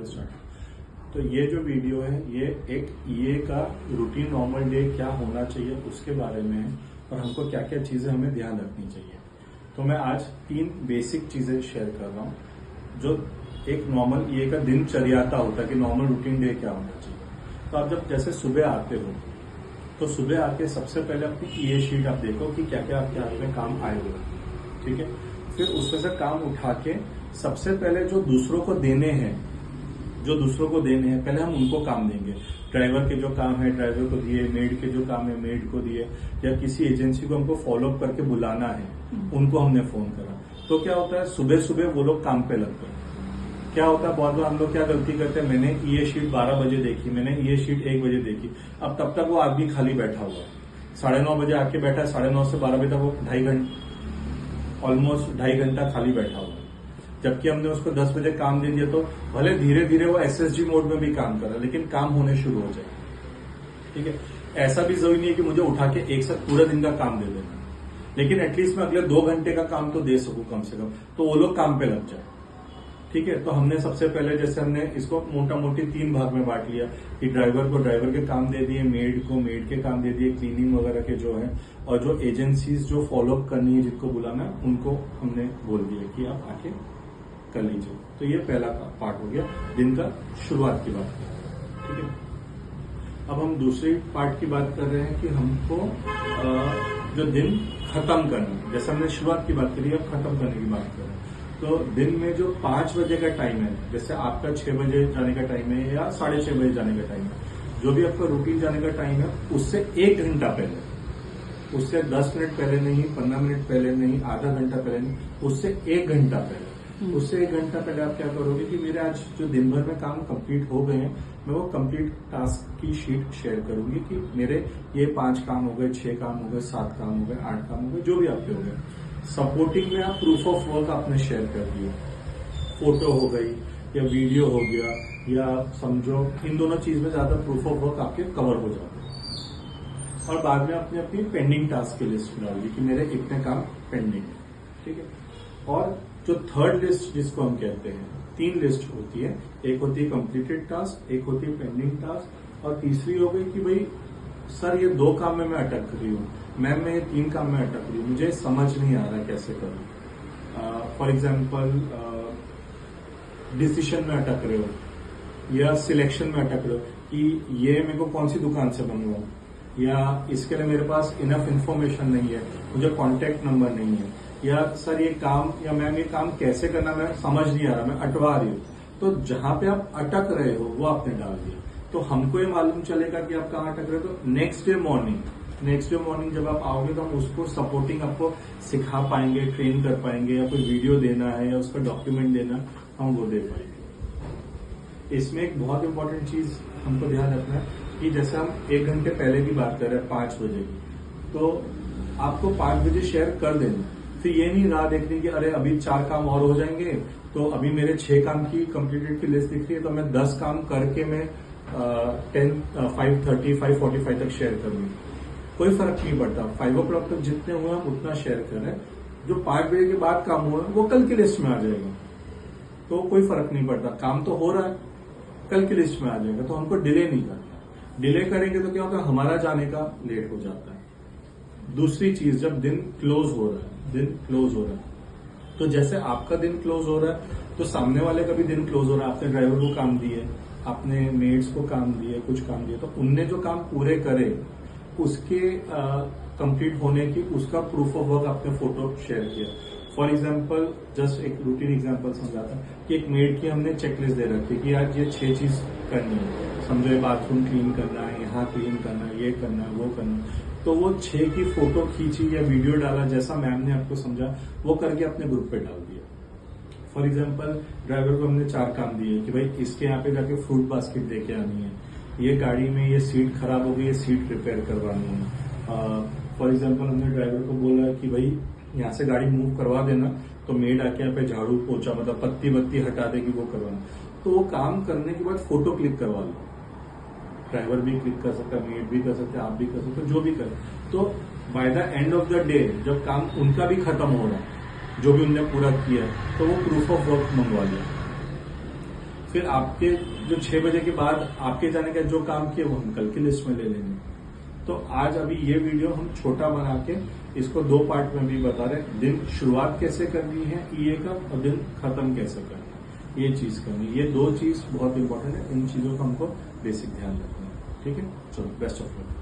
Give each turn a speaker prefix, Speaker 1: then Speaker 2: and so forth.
Speaker 1: चलो स्टार्ट। तो ये जो वीडियो है ये एक ईए का रूटीन नॉर्मल डे क्या होना चाहिए उसके बारे में है और हमको क्या क्या चीजें हमें ध्यान रखनी चाहिए। तो मैं आज 3 बेसिक चीजें शेयर कर रहा हूँ जो एक नॉर्मल ईए का दिनचर्याता होता है कि नॉर्मल रूटीन डे क्या होना चाहिए। तो आप जब जैसे सुबह आते हो तो सुबह आके सबसे पहले अपनी ईए शीट आप देखो कि क्या क्या आपके हाथ में काम आए हुए, ठीक है। फिर उसमें से काम उठा के सबसे पहले जो दूसरों को देने हैं पहले हम उनको काम देंगे। ड्राइवर के जो काम है ड्राइवर को दिए, मेड के जो काम है मेड को दिए, या किसी एजेंसी को हमको फॉलोअप करके बुलाना है उनको हमने फोन करा। तो क्या होता है सुबह सुबह वो लोग काम पे लगते हैं। क्या होता है बहुत बार हम लोग क्या गलती करते हैं, मैंने ये शीट 12 बजे देखी, मैंने ये शीट 1 बजे देखी, अब तब तक वो आदमी खाली बैठा हुआ है, 9:30 बजे आके बैठा है, 9:30 से 12 बजे तक वो ऑलमोस्ट 2.5 घंटा खाली बैठा हुआ है। जबकि हमने उसको 10 बजे काम दे दिया तो भले धीरे धीरे वो एसएसजी मोड में भी काम कर रहा है लेकिन काम होने शुरू हो जाए, ठीक है। ऐसा भी जरूरी नहीं है कि मुझे उठा के एक साथ पूरा दिन का काम दे देना, लेकिन एटलीस्ट मैं अगले 2 घंटे का काम तो दे सकूं कम से कम, तो वो लोग काम पे लग जाए, ठीक है। तो हमने सबसे पहले जैसे हमने इसको मोटा मोटी 3 भाग में बांट लिया कि ड्राइवर को ड्राइवर के काम दे दिए, मेड को मेड के काम दे दिए, क्लीनिंग वगैरह के जो है, और जो एजेंसीज जो फॉलोअप करनी है जिनको बुलाना है उनको हमने बोल दिया कि आप आके कर लीजिए। तो ये पहला पार्ट हो गया दिन का शुरुआत की बात, ठीक है। अब हम दूसरी पार्ट की बात कर रहे हैं कि हमको जो दिन खत्म करना है, जैसे हमने शुरुआत की बात करी अब खत्म करने की बात कर रहे हैं। तो दिन में जो 5 बजे का टाइम है, जैसे आपका 6 बजे जाने का टाइम है या 6:30 बजे जाने का टाइम है, जो भी आपका रूटीन जाने का टाइम है उससे 1 घंटा पहले, उससे 10 मिनट पहले नहीं, 15 मिनट पहले नहीं, आधा घंटा पहले नहीं, उससे 1 घंटा पहले, उससे 1 घंटा पहले आप क्या करोगे कि मेरे आज जो दिन भर में काम कंप्लीट हो गए हैं मैं वो कंप्लीट टास्क की शीट शेयर करूंगी कि मेरे ये 5 काम हो गए, 6 काम हो गए, 7 काम हो गए, 8 काम हो गए, जो भी आपके हो गए। सपोर्टिंग में आप प्रूफ ऑफ वर्क आपने शेयर कर दिया, फोटो हो गई या वीडियो हो गया, या समझो इन दोनों चीज में ज्यादा प्रूफ ऑफ वर्क आपके कवर हो जाते हैं। और बाद में आपने अपनी पेंडिंग टास्क की लिस्ट डाल दी कि मेरे इतने काम पेंडिंग है, ठीक है। और जो थर्ड लिस्ट जिसको हम कहते हैं, 3 लिस्ट होती है, एक होती है कंप्लीटेड टास्क, एक होती है पेंडिंग टास्क, और तीसरी हो गई कि भाई सर ये 2 काम में मैं अटक रही हूँ, मैम मैं ये 3 काम में अटक रही हूँ, मुझे समझ नहीं आ रहा कैसे करूँ। फॉर एग्जाम्पल डिसीजन में अटक रहे हो या सिलेक्शन में अटक रहे हो कि ये मेरे को कौन सी दुकान से बनवाऊं, या इसके लिए मेरे पास इनफ इन्फॉर्मेशन नहीं है, मुझे कॉन्टेक्ट नंबर नहीं है, या सर ये काम या मैम ये काम कैसे करना मैं समझ नहीं आ रहा, मैं अटवा रही हूँ। तो जहां पे आप अटक रहे हो वो आपने डाल दिया, तो हमको ये मालूम चलेगा कि आप कहाँ अटक रहे हो। तो नेक्स्ट डे मॉर्निंग जब आप आओगे तो हम उसको सपोर्टिंग आपको सिखा पाएंगे, ट्रेन कर पाएंगे, या कोई वीडियो देना है या उसका डॉक्यूमेंट देना हम वो दे पाएंगे। इसमें एक बहुत इंपॉर्टेंट चीज हमको ध्यान रखना है कि जैसे हम 1 घंटे पहले की बात कर रहे हैं 5 बजे की, तो आपको 5 बजे शेयर कर देना। फिर ये नहीं राह देखनी कि अरे अभी 4 काम और हो जाएंगे, तो अभी मेरे 6 काम की कंप्लीटेड की लिस्ट दिख रही है तो मैं 10 काम करके मैं 5:30 5:45 तक शेयर करूंगी। कोई फर्क नहीं पड़ता, 5 o'clock तक जितने हुए हम उतना शेयर करें, जो 5 बजे के बाद काम हुआ वो कल की लिस्ट में आ जाएगा, तो कोई फर्क नहीं पड़ता, काम तो हो रहा है, कल की लिस्ट में आ जाएगा। तो हमको डिले नहीं करना, डिले करेंगे तो क्या होता है हमारा जाने का लेट हो जाता है। दूसरी चीज, जब दिन क्लोज हो रहा है, तो जैसे आपका दिन क्लोज हो रहा है तो सामने वाले का भी दिन क्लोज हो रहा है। आपने ड्राइवर को काम दिए, आपने मेड्स को काम दिए, कुछ काम दिए, तो उनने जो काम पूरे करे उसके कंप्लीट होने की उसका प्रूफ ऑफ वर्क आपने फोटो शेयर किया। फॉर एग्जाम्पल जस्ट एक रूटीन एग्जाम्पल समझाता कि एक मेड की हमने चेकलिस्ट दे रखी कि आज ये 6 चीज करनी है, समझो ये बाथरूम क्लीन करना है, यहाँ क्लीन करना है, ये करना है, वो करना है, तो वो 6 की फोटो खींची या वीडियो डाला जैसा मैम ने आपको समझा वो करके अपने ग्रुप पे डाल दिया। फॉर एग्जाम्पल ड्राइवर को हमने 4 काम दिए कि भाई इसके यहाँ पे जाके फ्रूट बास्केट देके आनी है, ये गाड़ी में ये सीट खराब हो गई, ये सीट रिपेयर करवानी है। फॉर एग्जाम्पल हमने ड्राइवर को बोला कि भाई यहाँ से गाड़ी मूव करवा देना, तो मेड आके यहाँ पे झाड़ू पोछा मतलब पत्ती बत्ती हटा देगी वो करवाना। तो वो काम करने के बाद फोटो क्लिक करवा लो, ड्राइवर भी क्लिक कर सकता है, मेड भी कर सकते हैं, आप भी कर सकते हो, जो भी करे। तो by the end of the day जब काम उनका भी खत्म हो रहा है, जो भी उनने पूरा किया, तो वो प्रूफ ऑफ वर्क मंगवा लिया। फिर आपके जो 6 बजे के बाद आपके जाने का जो काम किए वो हम कल की लिस्ट में ले लेंगे। तो आज अभी ये वीडियो हम छोटा बना के इसको 2 पार्ट में भी बता रहे हैं। दिन शुरुआत कैसे करनी है ईए का और दिन खत्म कैसे करना है, ये चीज करनी है। ये 2 चीज बहुत इंपॉर्टेंट है, इन चीजों का हमको बेसिक ध्यान रखना है। ठीक है, चलो बेस्ट ऑफ लक।